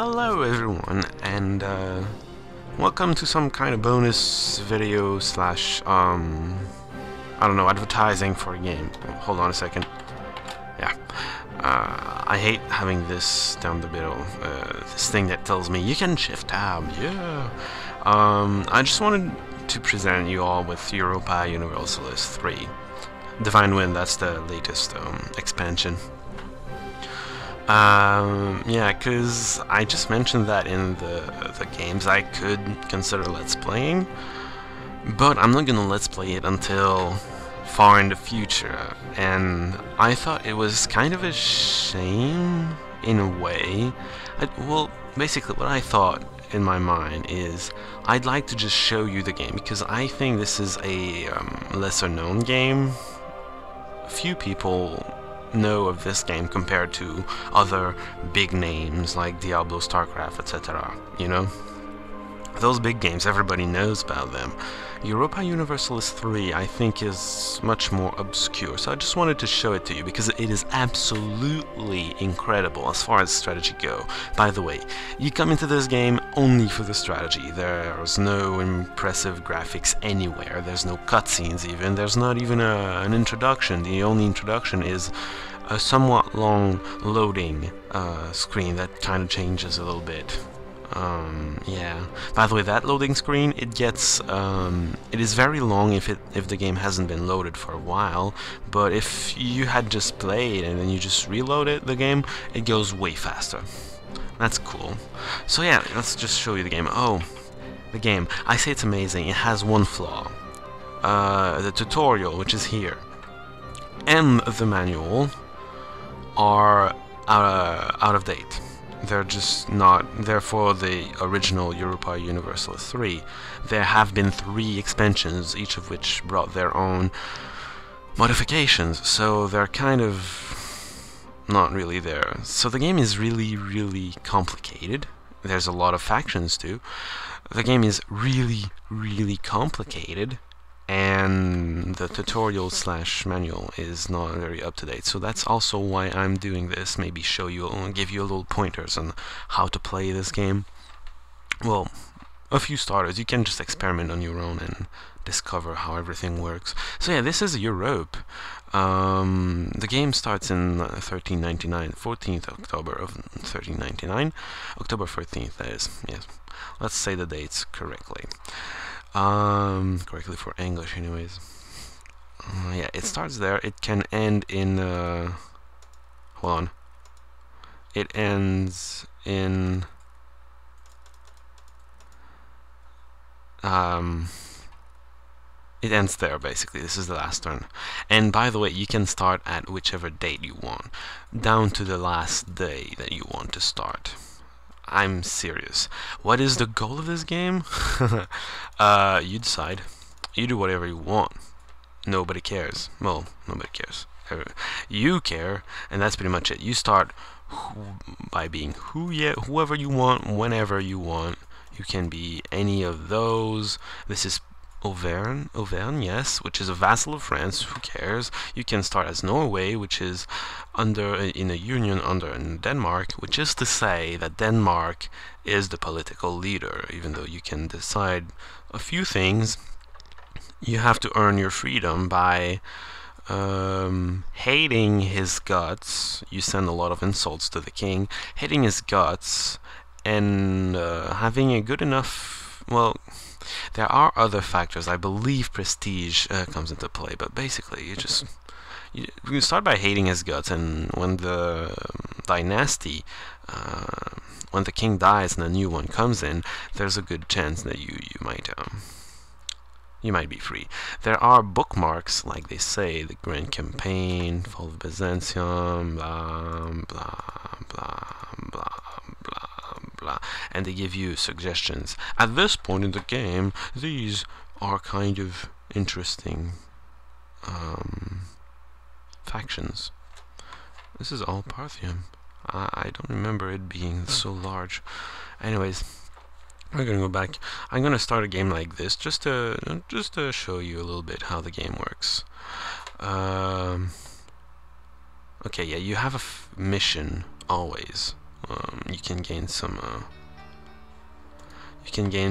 Hello everyone, and welcome to some kind of bonus video slash, I don't know, advertising for a game. Hold on a second. Yeah. I hate having this down the middle, this thing that tells me you can shift tab, yeah. I just wanted to present you all with Europa Universalis 3. Divine Wind, that's the latest expansion. Yeah, because I just mentioned that in the games I could consider Let's Playing, but I'm not gonna Let's Play it until far in the future, and I thought it was kind of a shame, in a way. Well, basically what I thought in my mind is I'd like to just show you the game, because I think this is a lesser known game. Few people know of this game compared to other big names like Diablo, StarCraft, etc. You know? Those big games, everybody knows about them. Europa Universalis 3, I think, is much more obscure, so I just wanted to show it to you because it is absolutely incredible as far as strategy go. By the way, you come into this game only for the strategy. There's no impressive graphics anywhere, there's no cutscenes even, there's not even an introduction. The only introduction is a somewhat long loading screen that kind of changes a little bit. Yeah. By the way, that loading screen, it gets, it is very long if the game hasn't been loaded for a while, but if you had just played and then you just reloaded the game, it goes way faster. That's cool. So yeah, let's just show you the game. Oh, the game. I say it's amazing. It has one flaw. The tutorial, which is here, and the manual are out of date. They're just not there for the original Europa Universalis 3. There have been 3 expansions, each of which brought their own modifications, so they're kind of not really there. So the game is really complicated. There's a lot of factions too. The game is really complicated, and the tutorial slash manual is not very up to date. So that's also why I'm doing this. Maybe show you, give you a little pointers on how to play this game. Well, a few starters. You can just experiment on your own and discover how everything works. So yeah, this is Europe. The game starts in 1399, 14th October of 1399. October 14th, that is, yes. Let's say the dates correctly. Correctly for English anyways. Yeah, it starts there. It can end in, hold on. It ends in, it ends there, basically. This is the last turn. And by the way, you can start at whichever date you want, down to the last day that you want to start. I'm serious. What is the goal of this game? You decide. You do whatever you want. Nobody cares. Well, nobody cares. You care, and that's pretty much it. You start by being whoever you want, whenever you want. You can be any of those. This is Auvergne, yes, which is a vassal of France. Who cares? You can start as Norway, which is in a union under Denmark, which is to say that Denmark is the political leader. Even though you can decide a few things, you have to earn your freedom by hating his guts. You send a lot of insults to the king, hating his guts, and having a good enough, well, there are other factors. I believe prestige comes into play, but basically you start by hating his guts, and when the dynasty, when the king dies and a new one comes in, there's a good chance that you might be free. There are bookmarks, like they say, the Grand Campaign, Fall of Byzantium, blah blah, and they give you suggestions. At this point in the game, these are kind of interesting factions. This is all Parthian. I don't remember it being so large. Anyways, we're gonna go back. I'm gonna start a game like this just to show you a little bit how the game works. Okay, yeah, you have a mission always. you can gain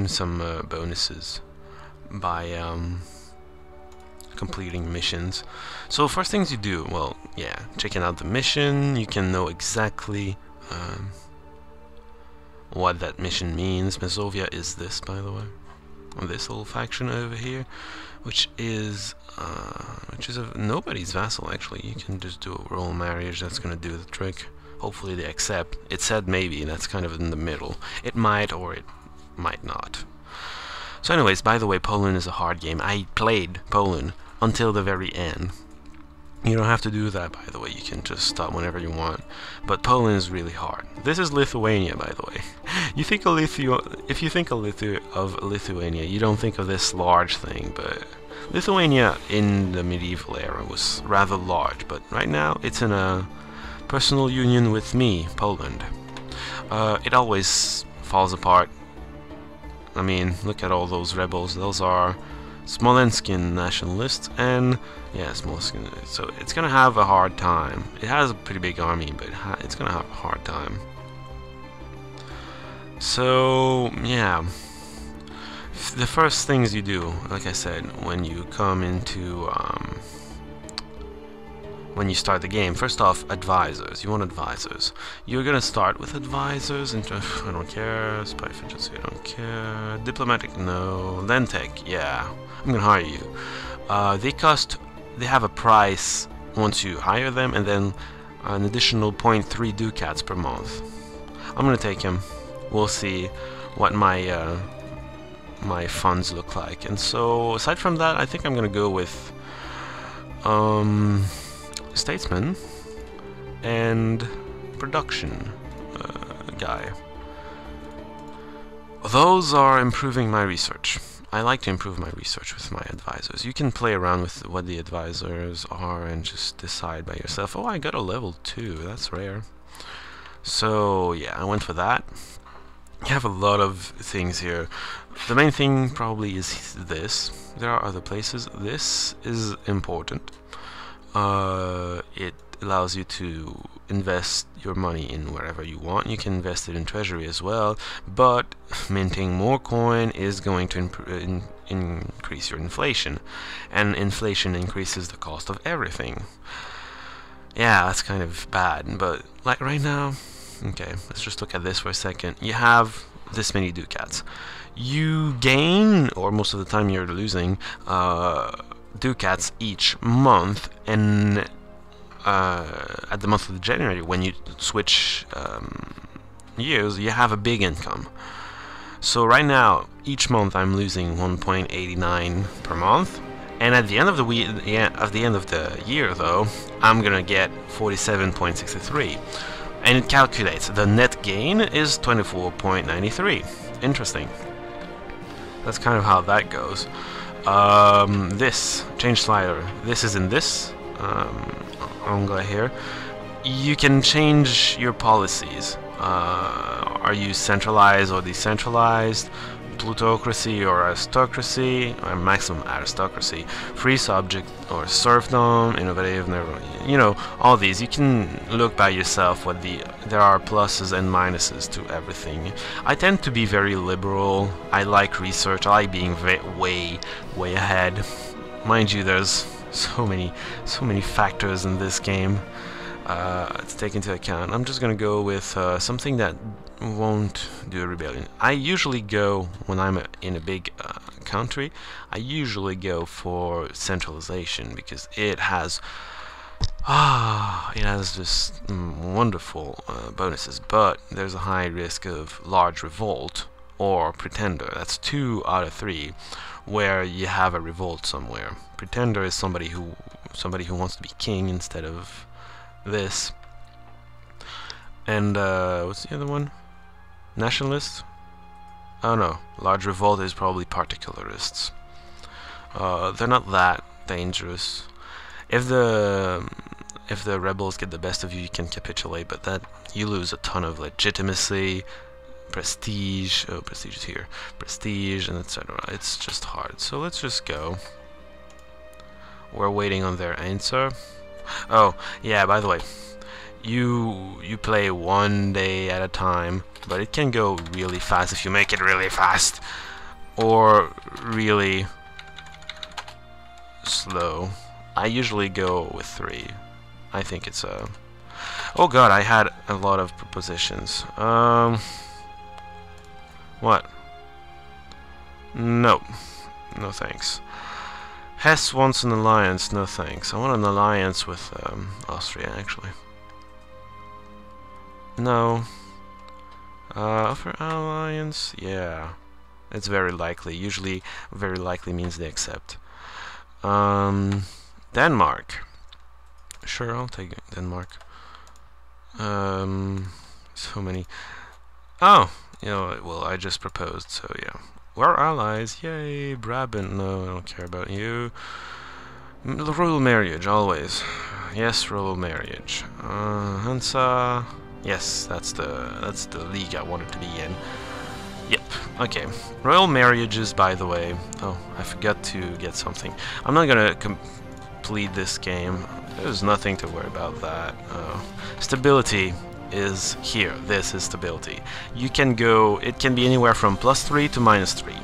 some bonuses by completing missions. So first things you do, well, yeah, checking out the mission. You can know exactly what that mission means. Mesovia is this, by the way, this little faction over here, which is nobody's vassal. Actually, you can just do a royal marriage. That's gonna do the trick. Hopefully they accept. It said maybe. That's kind of in the middle. It might or it might not. So anyways, by the way, Poland is a hard game. I played Poland until the very end. You don't have to do that, by the way. You can just stop whenever you want. But Poland is really hard. This is Lithuania, by the way. You think of if you think of Lithuania, you don't think of this large thing, but Lithuania in the medieval era was rather large, but right now it's in a personal union with me, Poland. It always falls apart. I mean, look at all those rebels. Those are Smolenskin nationalists, and yeah, Smolenskin. So it's gonna have a hard time. It has a pretty big army, but it's gonna have a hard time. So yeah, the first things you do, like I said, when you come into when you start the game, first off, advisors. You want advisors. You're gonna start with advisors, and I don't care. Spy efficiency, I don't care. Diplomatic, no. Then tech, yeah. I'm gonna hire you. They have a price once you hire them, and then an additional 0.3 ducats per month. I'm gonna take him. We'll see what my my funds look like. And so, aside from that, I think I'm gonna go with statesman and production guy. Those are improving my research. I like to improve my research with my advisors. You can play around with what the advisors are and just decide by yourself. Oh, I got a level 2. That's rare. So yeah, I went for that. You have a lot of things here. The main thing probably is this. There are other places. This is important. It allows you to invest your money in wherever you want. You can invest it in treasury as well, but minting more coin is going to increase your inflation, and inflation increases the cost of everything. Yeah, that's kind of bad, but like right now, okay, let's just look at this for a second. You have this many ducats. You gain, or most of the time you're losing, ducats each month, and at the month of January, when you switch years, you have a big income. So right now, each month I'm losing 1.89 per month, and at the end of the year, though, I'm gonna get 47.63, and it calculates the net gain is 24.93. Interesting. That's kind of how that goes. This change slider. This is in this angle here. You can change your policies. Are you centralized or decentralized? Plutocracy or aristocracy, or maximum aristocracy, free subject or serfdom, innovative, you know, all these. You can look by yourself what there are pluses and minuses to everything. I tend to be very liberal. I like research. I like being way ahead. Mind you, there's so many factors in this game to take into account. I'm just gonna go with something that won't do a rebellion. I usually go, when I'm in a big country, I usually go for centralization, because it has just wonderful bonuses, but there's a high risk of large revolt or pretender. That's 2 out of 3 where you have a revolt somewhere. Pretender is somebody who wants to be king instead of this. And what's the other one? Nationalists? Oh no, large revolt is probably particularists. They're not that dangerous. If the rebels get the best of you, you can capitulate, but that you lose a ton of legitimacy, prestige. Oh, prestige is here. Prestige, and etc. It's just hard. So let's just go. We're waiting on their answer. Oh, yeah, by the way, you play one day at a time, but it can go really fast if you make it really fast, or really slow. I usually go with 3. I think it's a... Oh god, I had a lot of propositions. What? No. No thanks. Hesse wants an alliance. No thanks. I want an alliance with Austria, actually. No. Offer alliance? Yeah. It's very likely. Usually, very likely means they accept. Denmark. Sure, I'll take Denmark. So many. Oh, you know, well, I just proposed, so yeah. We're allies, yay! Brabant, no, I don't care about you. Royal marriage, always. Yes, royal marriage. Hansa. Yes, that's the league I wanted to be in. Yep. Okay. Royal marriages, by the way. Oh, I forgot to get something. I'm not gonna complete this game. There's nothing to worry about that. Stability is here. This is stability. You can go, it can be anywhere from +3 to -3.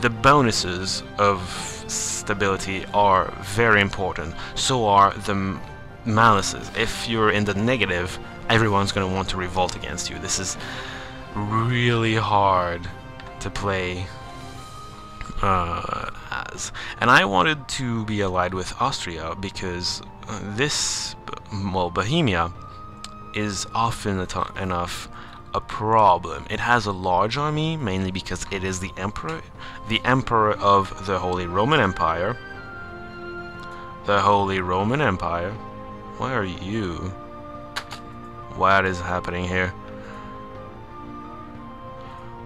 The bonuses of stability are very important. So are the malices. If you're in the negative, everyone's going to want to revolt against you. This is really hard to play as. And I wanted to be allied with Austria because this, well, Bohemia is often enough a problem. It has a large army, mainly because it is the emperor of the Holy Roman Empire. The Holy Roman Empire. Why are you? What is happening here?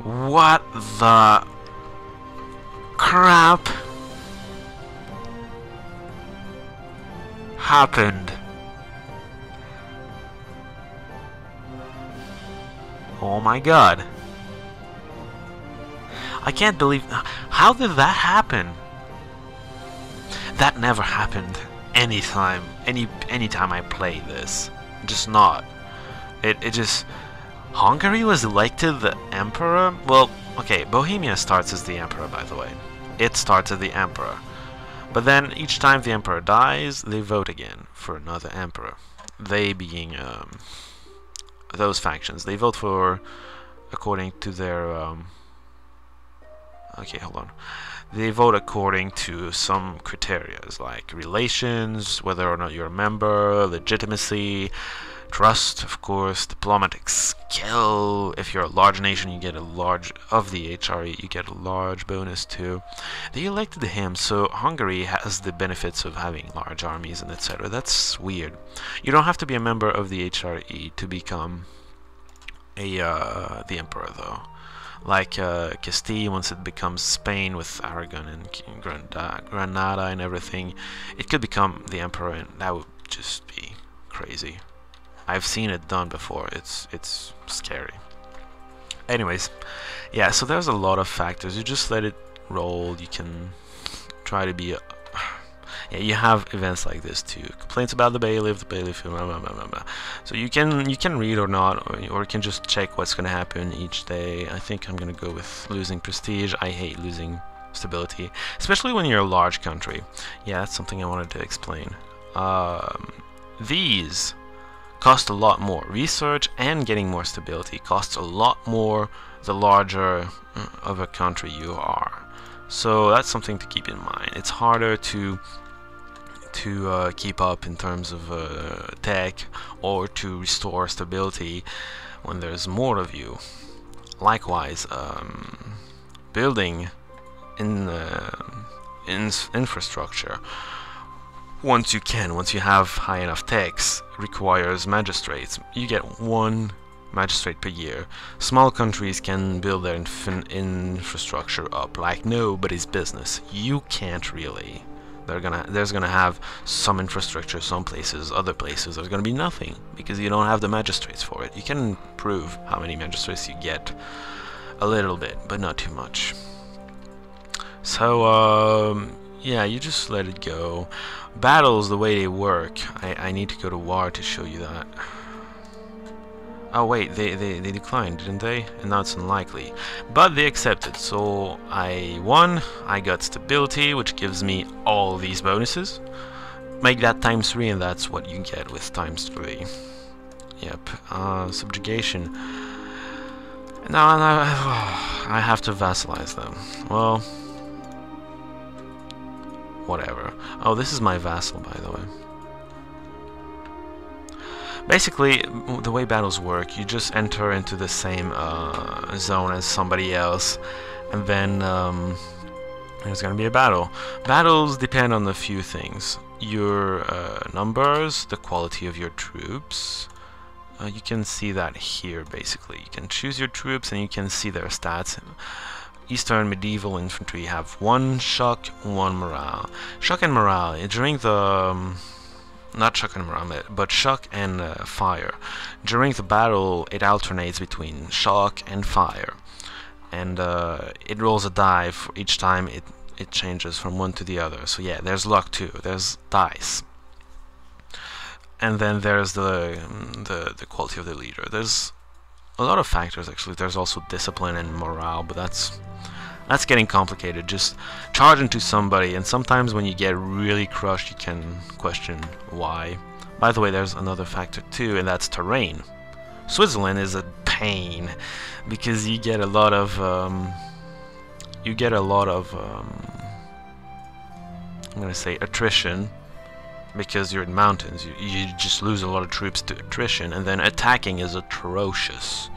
What the crap happened? Oh my god. I can't believe... How did that happen? That never happened anytime. Anytime I play this. Just not. It just... Hungary was elected the emperor? Well, okay, Bohemia starts as the emperor, by the way. It starts as the emperor. But then, each time the emperor dies, they vote again for another emperor. They being... those factions. They vote for according to their okay, hold on. They vote according to some criteria, like relations, whether or not you're a member, legitimacy, trust, of course, diplomatic skill. If you're a large nation, you get a large of the HRE, you get a large bonus too. They elected him, so Hungary has the benefits of having large armies and etc. That's weird. You don't have to be a member of the HRE to become the emperor, though. Like Castile, once it becomes Spain with Aragon and Granada and everything, it could become the emperor, and that would just be crazy. I've seen it done before. It's scary. Anyways, yeah, so there's a lot of factors. You just let it roll. You can try to be yeah, you have events like this too. Complaints about the bailiff, blah, blah, blah, blah. So you can read or not, or you can just check what's gonna happen each day. I think I'm gonna go with losing prestige. I hate losing stability, especially when you're a large country. Yeah, that's something I wanted to explain. These cost a lot more. Research and getting more stability costs a lot more the larger of a country you are. So that's something to keep in mind. It's harder to keep up in terms of tech or to restore stability when there's more of you. Likewise, building in infrastructure, once you have high enough techs, requires magistrates. You get one magistrate per year. Small countries can build their infrastructure up like nobody's business. You can't really. There's gonna have some infrastructure some places, other places there's gonna be nothing because you don't have the magistrates for it. You can improve how many magistrates you get a little bit, but not too much. So yeah, you just let it go. Battles, the way they work, I need to go to war to show you that. Oh wait, they declined, didn't they? And now it's unlikely. But they accepted, so I won. I got stability, which gives me all these bonuses. Make that times 3 and that's what you get with times 3. Yep. Subjugation. Now I have to vassalize them. Well, whatever. Oh, this is my vassal, by the way. Basically, the way battles work, you just enter into the same zone as somebody else, and then there's gonna be a battle. Battles depend on a few things. Your numbers, the quality of your troops. You can see that here, basically. You can choose your troops and you can see their stats. Eastern medieval infantry have 1 shock, 1 morale. Shock and morale, during the... not shock and morale, but shock and fire. During the battle, it alternates between shock and fire. And it rolls a die for each time it changes from one to the other. So yeah, there's luck too. There's dice. And then there's the quality of the leader. There's a lot of factors actually. There's also discipline and morale, but that's getting complicated. Just charge into somebody, and sometimes when you get really crushed, you can question why. By the way, there's another factor too, and that's terrain. Switzerland is a pain because you get a lot of I'm gonna say attrition, because you're in mountains. You just lose a lot of troops to attrition, and then attacking is atrocious.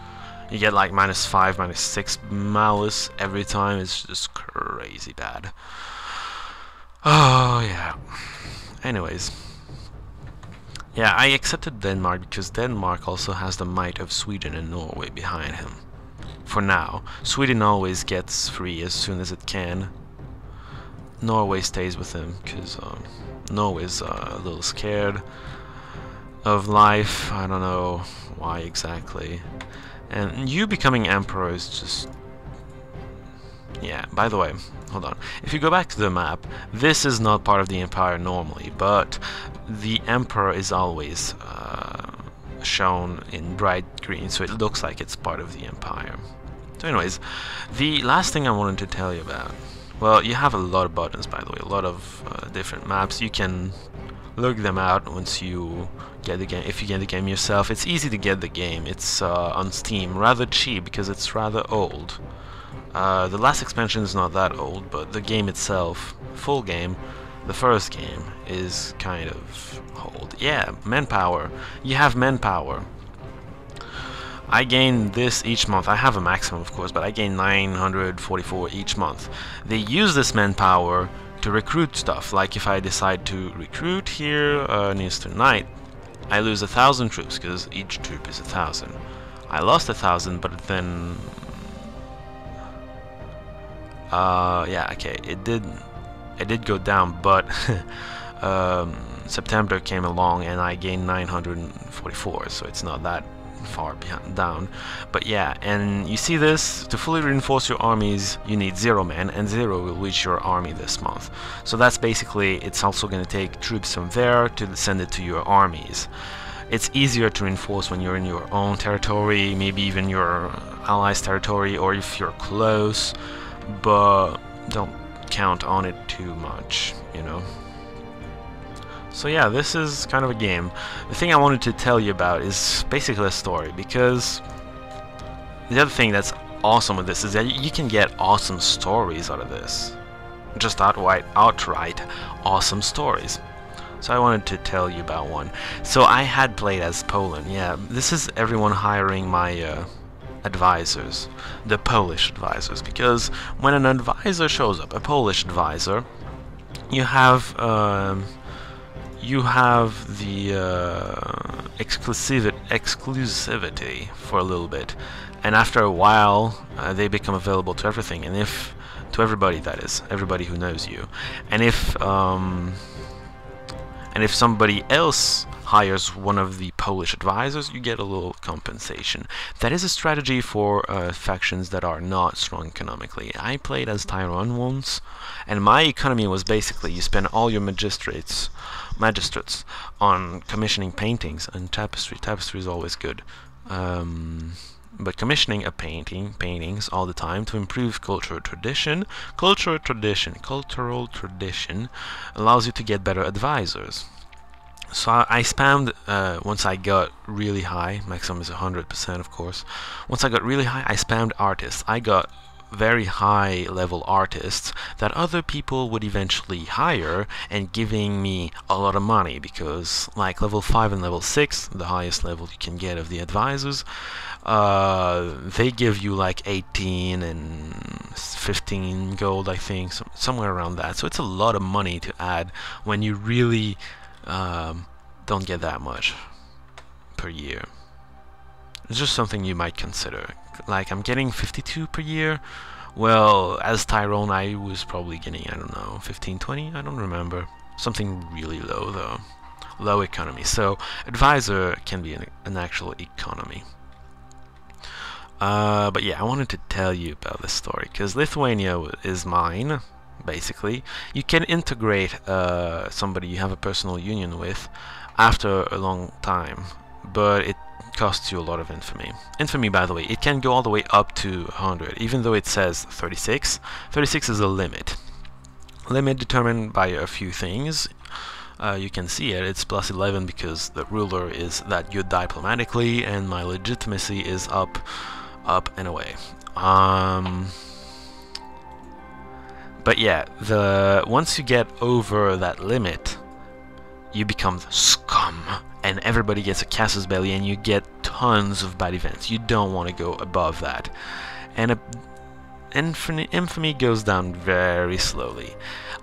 You get like -5, -6 malus every time. It's just crazy bad. Oh yeah. Anyways. Yeah, I accepted Denmark because Denmark also has the might of Sweden and Norway behind him. For now. Sweden always gets free as soon as it can. Norway stays with him because Norway's a little scared of life. I don't know why exactly. And you becoming emperor is just... yeah, by the way, hold on. If you go back to the map, this is not part of the empire normally, but the emperor is always shown in bright green, so it looks like it's part of the empire. So anyways, the last thing I wanted to tell you about, well, you have a lot of buttons, by the way, a lot of different maps. You can look them out once you get the game. If you get the game yourself, it's easy to get the game. It's on Steam, rather cheap because it's rather old. The last expansion is not that old, but the game itself, full game, the first game, is kind of old. Yeah, manpower. You have manpower. I gain this each month. I have a maximum, of course, but I gain 944 each month. They use this manpower to recruit stuff. Like if I decide to recruit here in Eastern Knight, I lose 1,000 troops because each troop is 1,000. I lost 1,000, but then yeah, okay, it did go down, but September came along and I gained 944, so it's not that far down. But yeah, and you see this, to fully reinforce your armies you need 0 men, and 0 will reach your army this month. So that's basically, it's also going to take troops from there to send it to your armies. It's easier to reinforce when you're in your own territory, maybe even your allies' territory, or if you're close, but don't count on it too much, you know. So yeah, this is kind of a game. The thing I wanted to tell you about is basically a story, because the other thing that's awesome with this is that you can get awesome stories out of this. Just outright awesome stories. So I wanted to tell you about one. So I had played as Poland. Yeah, this is everyone hiring my advisors, the Polish advisors, because when an advisor shows up, a Polish advisor, you have the exclusivity for a little bit, and after a while they become available to everything, and if to everybody, that is, everybody who knows you, and if somebody else hires one of the Polish advisors, you get a little compensation. That is a strategy for factions that are not strong economically. I played as Tyrone once, and my economy was basically you spend all your magistrates on commissioning paintings and tapestry. Tapestry is always good. But commissioning a paintings all the time to improve cultural tradition allows you to get better advisors. So I spammed, once I got really high, maximum is 100% of course, once I got really high I spammed artists. I got very high level artists that other people would eventually hire and giving me a lot of money, because like level 5 and level 6, the highest level you can get of the advisors, they give you like 18 and 15 gold, I think, somewhere around that. So it's a lot of money to add when you really don't get that much per year. It's just something you might consider. Like, I'm getting 52 per year. Well, as Tyrone, I was probably getting, I don't know, 15, 20? I don't remember. Something really low, though. Low economy. So, advisor can be an actual economy. But yeah, I wanted to tell you about this story, because Lithuania is mine, basically. You can integrate somebody you have a personal union with after a long time, but it costs you a lot of infamy. Infamy, by the way, it can go all the way up to 100, even though it says 36. 36 is a limit. Limit determined by a few things. You can see it, it's plus 11 because the ruler is that good diplomatically, and my legitimacy is up and away. But yeah, once you get over that limit, you become scum, and everybody gets a casus belli, and you get tons of bad events. You don't want to go above that, and infamy goes down very slowly.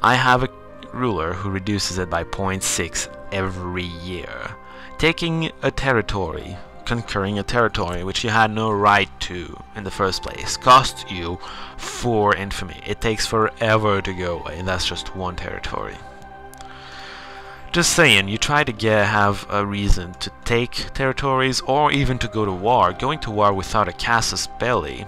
I have a ruler who reduces it by 0.6 every year. Taking a territory, conquering a territory which you had no right to in the first place, costs you 4 infamy. It takes forever to go away, and that's just one territory. Just saying, you try to have a reason to take territories, or even to go to war. Going to war without a casus belli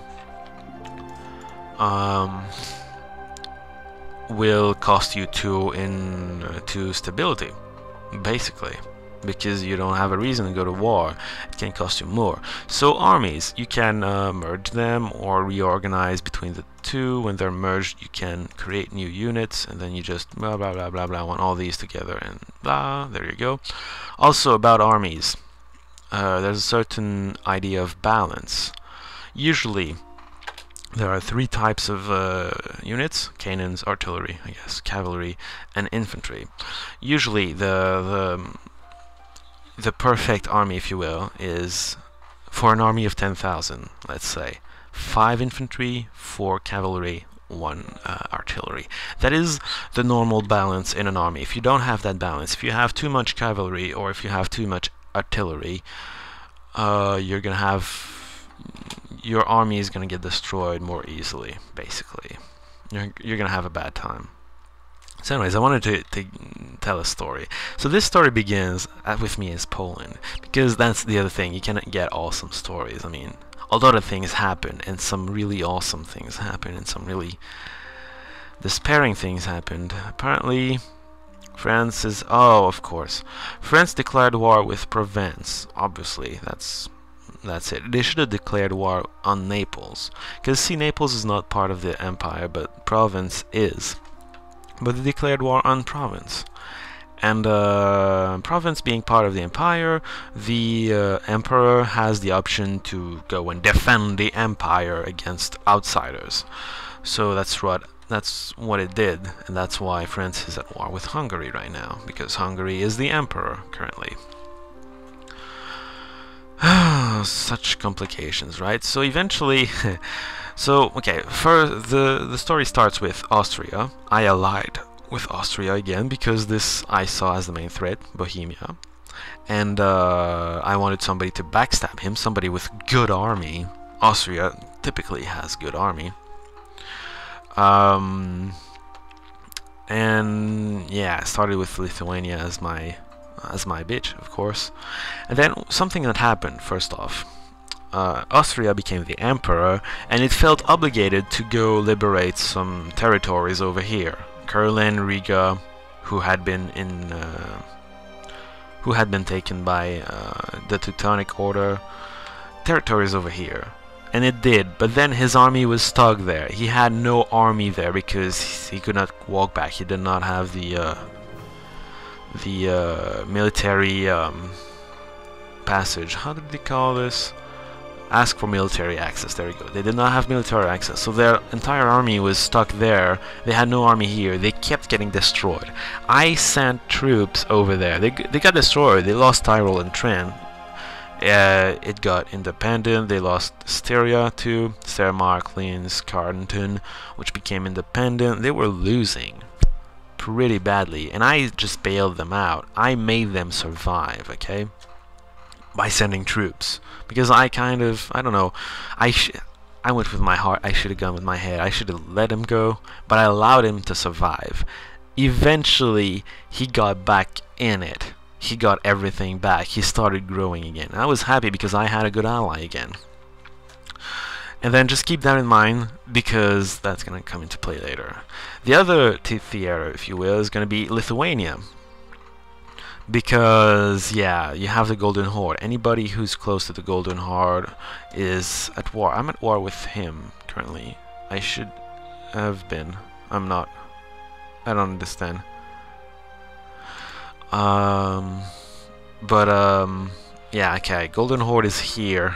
will cost you 2 in stability, basically, because you don't have a reason to go to war. It can cost you more. So armies, you can merge them or reorganize between the two. When they're merged, you can create new units, and then you just blah blah blah blah blah, want all these together, and blah, there you go. Also about armies, there's a certain idea of balance. Usually there are 3 types of units: cannons, artillery, I guess, cavalry, and infantry. Usually the perfect army, if you will, is, for an army of 10,000, let's say, 5 infantry, 4 cavalry, 1 artillery. That is the normal balance in an army. If you don't have that balance, if you have too much cavalry or if you have too much artillery, you're gonna have, your army is gonna get destroyed more easily, basically. You're gonna have a bad time. So anyways, I wanted to tell a story. So this story begins with me as Poland, because that's the other thing, you cannot get awesome stories. I mean, a lot of things happen, and some really awesome things happen, and some really despairing things happened. Apparently, France is... oh, of course. France declared war with Provence. Obviously, that's it. They should have declared war on Naples, because see, Naples is not part of the empire, but Provence is. But they declared war on Provence. And Provence being part of the empire, the emperor has the option to go and defend the empire against outsiders. So that's what it did, and that's why France is at war with Hungary right now, because Hungary is the emperor currently. Such complications, right? So eventually... So, okay, the story starts with Austria. I allied with Austria again, because this I saw as the main threat, Bohemia. And I wanted somebody to backstab him, somebody with good army. Austria typically has good army. And yeah, I started with Lithuania as my bitch, of course. And then something that happened, first off. Austria became the emperor, and it felt obligated to go liberate some territories over here. Kurland, Riga, who had been taken by the Teutonic Order, territory is over here. And it did, but then his army was stuck there. He had no army there because he could not walk back. He did not have the military passage. How did they call this? Ask for military access. There we go. They did not have military access, so their entire army was stuck there. They had no army here. They kept getting destroyed. I sent troops over there. They got destroyed. They lost Tyrol and Trent. It got independent. They lost Styria too, Steiermark, Linz, Cardenton, which became independent. They were losing pretty badly, and I just bailed them out. I made them survive, okay, by sending troops, because I don't know, I went with my heart. I should have gone with my head. I should have let him go, but I allowed him to survive. Eventually, he got back in it. He got everything back. He started growing again. I was happy because I had a good ally again. And then just keep that in mind, because that's going to come into play later. The other theater, if you will, is going to be Lithuania. Because, yeah, you have the Golden Horde. Anybody who's close to the Golden Horde is at war. I'm at war with him currently. I should have been. I'm not. I don't understand. Yeah, okay, Golden Horde is here,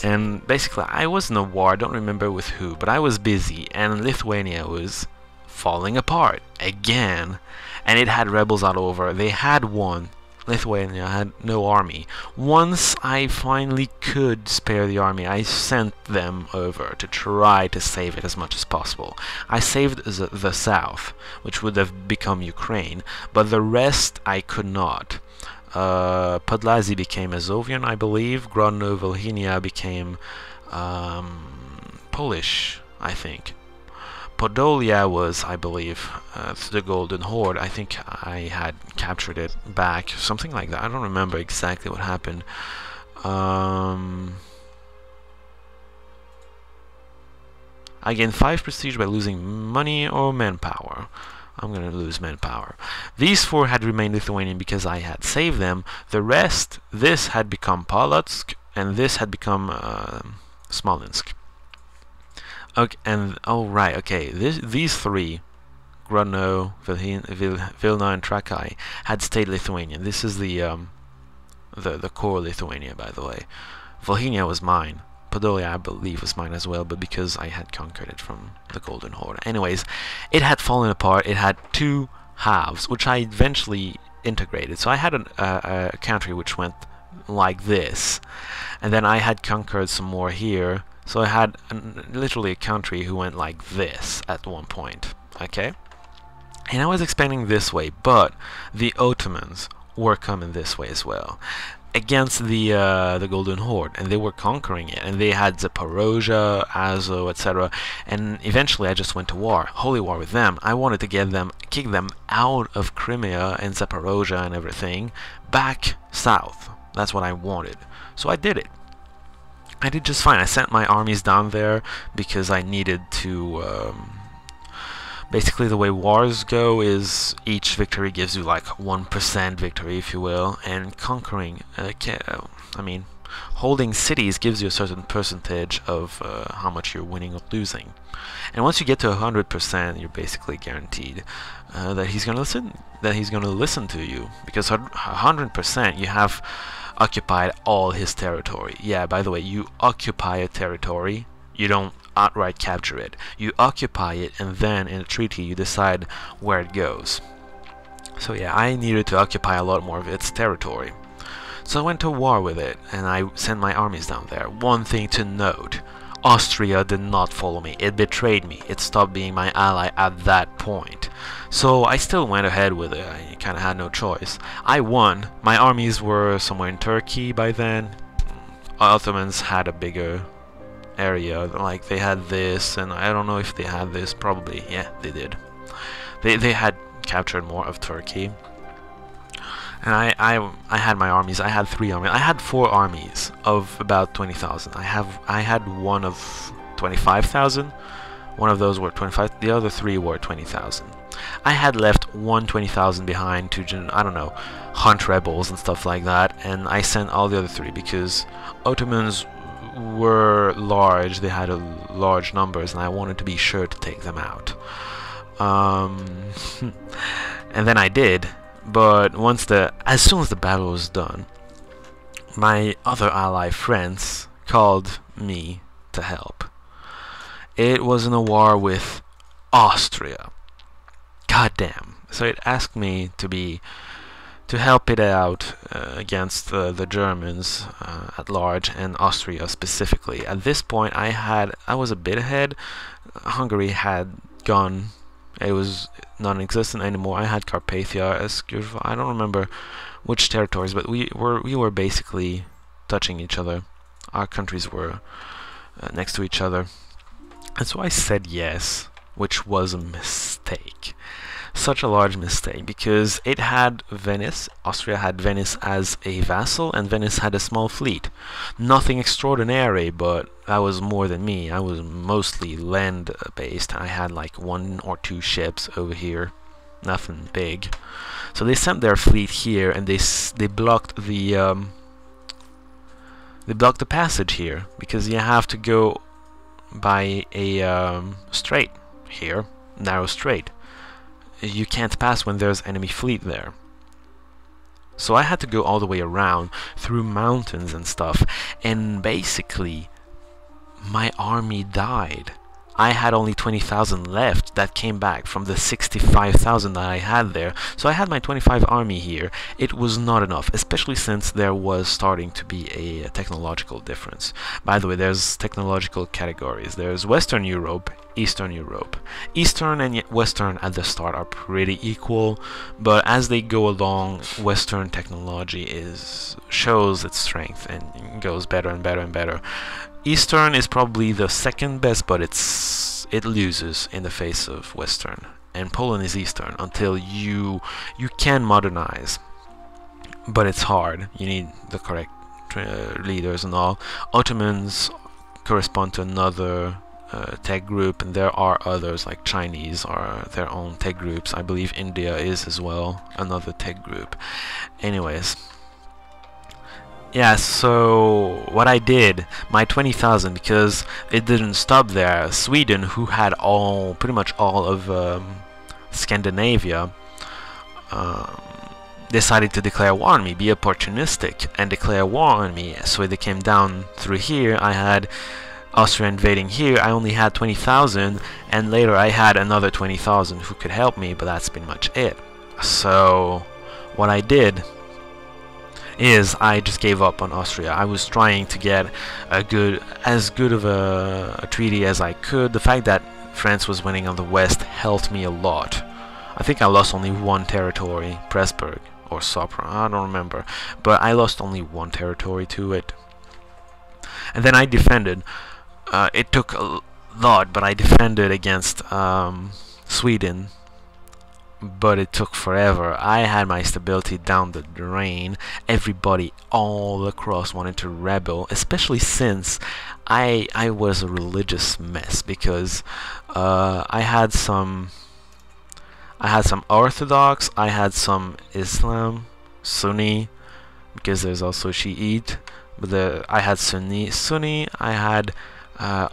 and basically I was in a war, I don't remember with who, but I was busy, and Lithuania was falling apart again, and it had rebels all over. They had won. Lithuania had no army. Once I finally could spare the army, I sent them over to try to save it as much as possible. I saved the south, which would have become Ukraine, but the rest I could not. Podlasie became Azovian, I believe. Grodno Volhynia became Polish, I think. Podolia was, I believe, the Golden Horde. I think I had captured it back, something like that. I don't remember exactly what happened. I gained 5 prestige by losing money or manpower. I'm gonna lose manpower. These 4 had remained Lithuanian because I had saved them. The rest, this had become Polotsk, and this had become Smolensk. Okay, and oh right, okay, these 3, Grodno, Vilna, and Trakai, had stayed Lithuanian. This is the core Lithuania, by the way. Volhynia was mine. Podolia, I believe, was mine as well, but because I had conquered it from the Golden Horde. Anyways, it had fallen apart. It had 2 halves, which I eventually integrated. So I had a country which went like this, and then I had conquered some more here. So I had literally a country who went like this at one point, okay? And I was expanding this way, but the Ottomans were coming this way as well, against the Golden Horde, and they were conquering it, and they had Zaporozhye, Azo, etc. And eventually I just went to war, holy war with them. I wanted to get them, kick them out of Crimea and Zaporozhye and everything, back south. That's what I wanted. So I did it. I did just fine. I sent my armies down there because I needed to... basically, the way wars go is each victory gives you like 1% victory, if you will, and conquering, I mean, holding cities gives you a certain percentage of how much you're winning or losing. And once you get to 100%, you're basically guaranteed that he's gonna listen. That he's gonna listen to you, because 100% you have occupied all his territory. Yeah, by the way, you occupy a territory. You don't outright capture it. You occupy it, and then in a treaty you decide where it goes. So yeah, I needed to occupy a lot more of its territory. So I went to war with it, and I sent my armies down there. One thing to note, Austria did not follow me. It betrayed me. It stopped being my ally at that point. So I still went ahead with it. I kind of had no choice. I won. My armies were somewhere in Turkey by then. Ottomans had a bigger area, like they had this, and I don't know if they had this. Probably, yeah, they did. They had captured more of Turkey, and I had my armies. I had 3 armies. I had 4 armies of about 20,000. I had one of 25,000. One of those were 25. The other 3 were 20,000. I had left 20,000 behind to, I don't know, hunt rebels and stuff like that, and I sent all the other 3 because Ottomans were large, they had large numbers, and I wanted to be sure to take them out. And then I did, but as soon as the battle was done, my other ally friends called me to help. It was in a war with Austria. Goddamn. So it asked me to help it out against the Germans at large, and Austria specifically. At this point, I was a bit ahead. Hungary had gone. It was non-existent anymore. I had Carpathia, Escurva. I don't remember which territories, but we were basically touching each other. Our countries were next to each other, and so I said yes, which was a mistake. Such a large mistake, because it had Venice. Austria had Venice as a vassal, and Venice had a small fleet. Nothing extraordinary, but that was more than me. I was mostly land-based. I had like 1 or 2 ships over here, nothing big. So they sent their fleet here, and they blocked the passage here, because you have to go by a strait here, narrow strait. You can't pass when there's enemy fleet there. So I had to go all the way around through mountains and stuff, and basically my army died. I had only 20,000 left that came back from the 65,000 that I had there. So I had my 25 army here. It was not enough, especially since there was starting to be a technological difference. By the way, there's technological categories. There's Western Europe, Eastern Europe. Eastern and Western at the start are pretty equal, but as they go along, Western technology shows its strength and goes better and better and better. Eastern is probably the second best, but it loses in the face of Western. And Poland is Eastern until you can modernize, but it's hard. You need the correct leaders and all. Ottomans correspond to another tech group, and there are others like Chinese are their own tech groups. I believe India is as well another tech group. Anyways. Yeah, so what I did, my 20,000, because it didn't stop there. Sweden, who had pretty much all of Scandinavia, decided to declare war on me, be opportunistic, and declare war on me. So they came down through here. I had Austria invading here. I only had 20,000, and later I had another 20,000 who could help me, but that's pretty much it. So what I did is I just gave up on Austria. I was trying to get as good of a treaty as I could. The fact that France was winning on the west helped me a lot. I think I lost only 1 territory, Pressburg or Sopron, I don't remember, but I lost only 1 territory to it. And then I defended. It took a lot, but I defended against Sweden. But it took forever. I had my stability down the drain. Everybody all across wanted to rebel, especially since I was a religious mess, because I had some Orthodox, I had some Islam, Sunni, because there's also Shiite, but I had Sunni, I had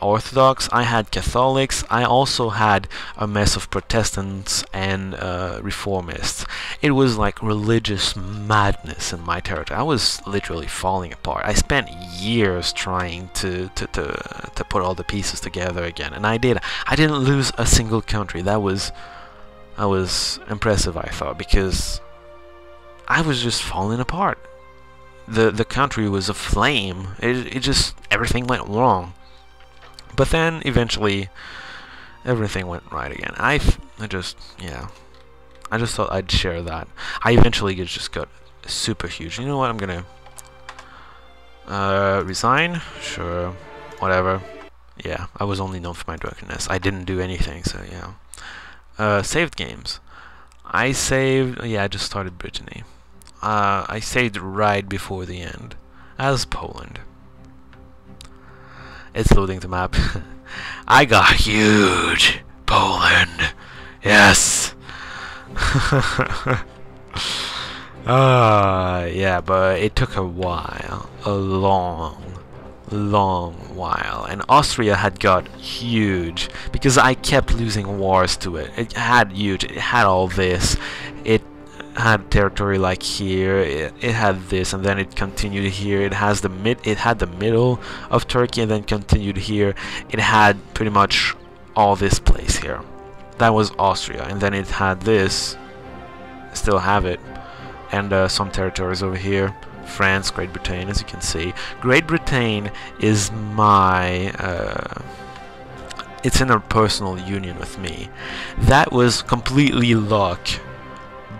Orthodox, I had Catholics, I also had a mess of Protestants and Reformists. It was like religious madness in my territory. I was literally falling apart. I spent years trying to put all the pieces together again, and I did. I didn't lose a single country. That was impressive, I thought, because I was just falling apart. The country was aflame. It just, everything went wrong. But then eventually everything went right again. I just thought I'd share that. I eventually just got super huge. You know what? I'm gonna resign. Sure, whatever. Yeah, I was only known for my drunkenness. I didn't do anything, so yeah. Saved games. I saved. Yeah, I just started Brittany. I saved right before the end as Poland. It's loading the map. I got huge! Poland! Yes! Yeah, but it took a while. A long long while, and Austria had got huge because I kept losing wars to it. It had huge, it had all this, it had territory like here, it had this, and then it continued here. It had the middle of Turkey and then continued here. It had pretty much all this place here. That was Austria, and then it had this, still have it, and some territories over here. France, Great Britain, as you can see. Great Britain is my it's in a personal union with me. That was completely luck,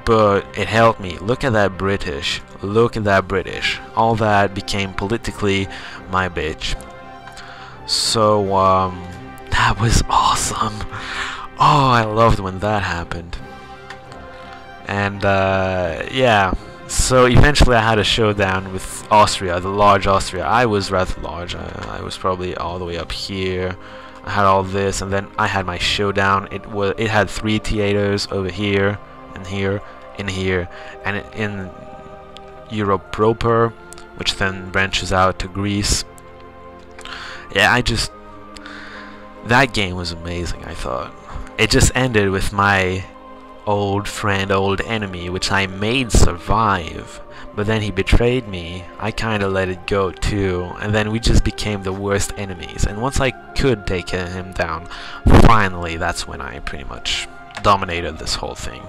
but it helped me. Look at that British. Look at that British. All that became politically my bitch. So that was awesome. Oh, I loved when that happened. And yeah, so eventually I had a showdown with Austria, the large Austria. I was rather large. I was probably all the way up here. I had all this, and then I had my showdown. It had 3 theaters over here, and here, in here, and in Europe proper, which then branches out to Greece. Yeah, that game was amazing, I thought. It just ended with my old friend, old enemy, which I made survive, but then he betrayed me. I kinda let it go too, and then we just became the worst enemies. And once I could take him down, finally, that's when I pretty much dominated this whole thing.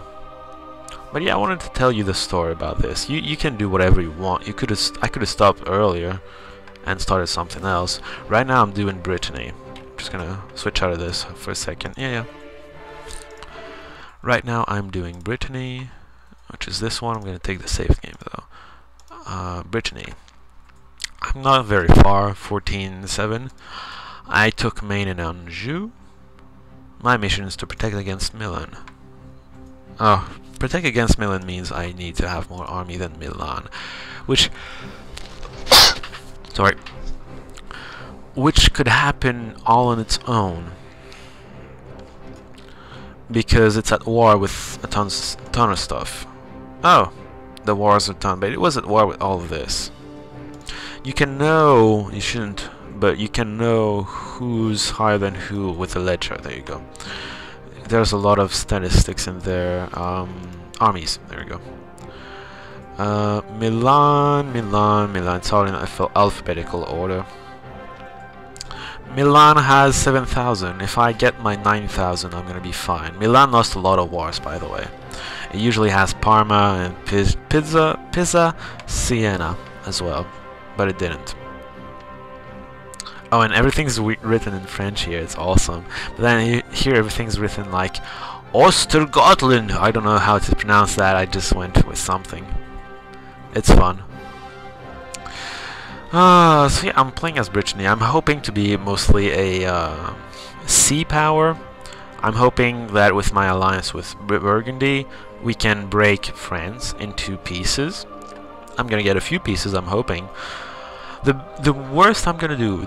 But yeah, I wanted to tell you the story about this. You can do whatever you want. I could have stopped earlier and started something else. Right now I'm doing Brittany. I'm just gonna switch out of this for a second. Yeah. Right now I'm doing Brittany, which is this one. I'm gonna take the safe game though. Brittany. I'm not very far, 14-7. I took Maine and Anjou. My mission is to protect against Milan. Oh, protect against Milan means I need to have more army than Milan, which sorry, which could happen all on its own, because it's at war with a ton of stuff. Oh, the wars are done, but it was at war with all of this. You can know, you shouldn't, but you can know who's higher than who with the ledger. There you go. There's a lot of statistics in there. Armies, there we go. Milan, it's all in alphabetical order. Milan has 7,000. If I get my 9,000, I'm gonna be fine. Milan lost a lot of wars, by the way. It usually has Parma and Pisa, Siena as well, but it didn't. Oh, and everything's written in French here. It's awesome. But then here everything's written like Ostergotland. I don't know how to pronounce that. I just went with something. It's fun. So yeah, I'm playing as Brittany. I'm hoping to be mostly a sea power. I'm hoping that with my alliance with Burgundy, we can break France into pieces. I'm gonna get a few pieces, I'm hoping. The worst I'm gonna do,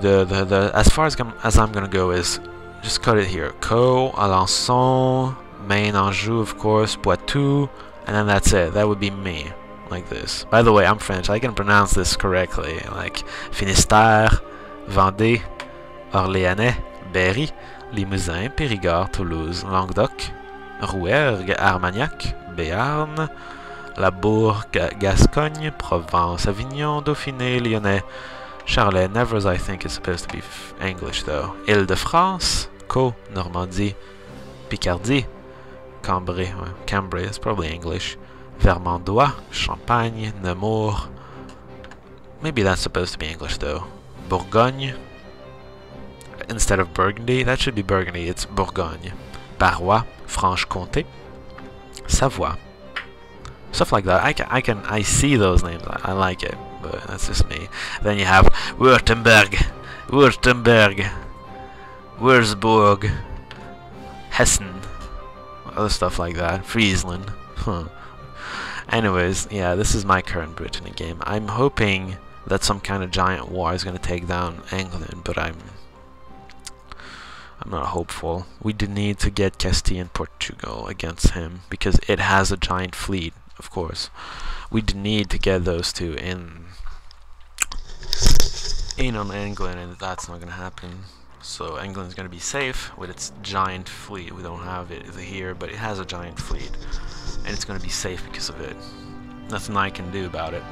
as far as I'm gonna go is just cut it here. Caux, Alençon, Maine, Anjou, of course, Poitou, and then that's it. That would be me. Like this. By the way, I'm French. I can pronounce this correctly. Like Finistère, Vendée, Orléanais, Berry, Limousin, Périgord, Toulouse, Languedoc, Rouergue, Armagnac, Béarn, Labourg, Gascogne, Provence, Avignon, Dauphiné, Lyonnais, Charolais. Nevers, I think, is supposed to be English though. Île-de-France, Caux, Normandie, Picardie, Cambrai. Well, Cambrai is probably English. Vermandois, Champagne, Namur. Maybe that's supposed to be English though. Bourgogne. Instead of Burgundy, that should be Burgundy. It's Bourgogne. Barrois, Franche-Comté, Savoie. Stuff like that. I see those names. I like it, but that's just me. Then you have Württemberg, Würzburg, Hessen, other stuff like that. Friesland. Anyways, yeah, this is my current Brittany game. I'm hoping that some kind of giant war is going to take down England, but I'm not hopeful. We do need to get Castile and Portugal against him, because it has a giant fleet, of course. We do need to get those two in on England, and that's not gonna happen. So England's gonna be safe with its giant fleet. We don't have it here, but it has a giant fleet, and it's gonna be safe because of it. Nothing I can do about it.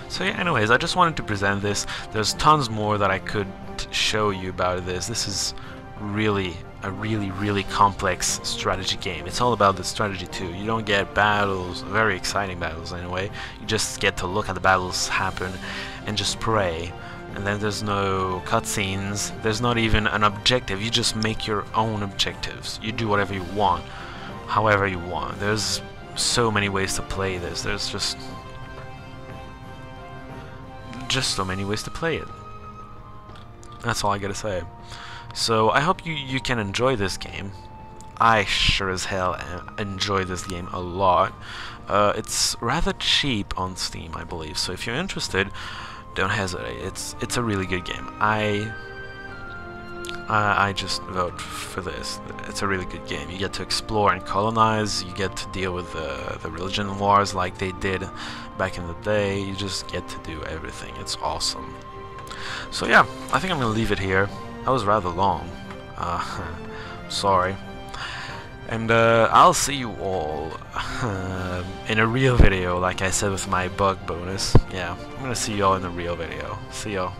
So yeah, anyways, I just wanted to present this. There's tons more that I could show you about this. This is really a really complex strategy game. It's all about the strategy too. You don't get battles, very exciting battles anyway. You just get to look at the battles happen and just pray. And then there's no cutscenes. There's not even an objective. You just make your own objectives. You do whatever you want, however you want. There's so many ways to play this. There's just so many ways to play it. That's all I gotta say. So I hope you can enjoy this game. I sure as hell enjoy this game a lot. It's rather cheap on Steam, I believe. So if you're interested, don't hesitate. It's a really good game. I just vote for this. It's a really good game. You get to explore and colonize. You get to deal with the religion wars like they did back in the day. You just get to do everything. It's awesome. So yeah, I think I'm gonna leave it here. That was rather long. Sorry. And I'll see you all in a real video, like I said with my bug bonus. Yeah, I'm gonna see you all in a real video. See y'all.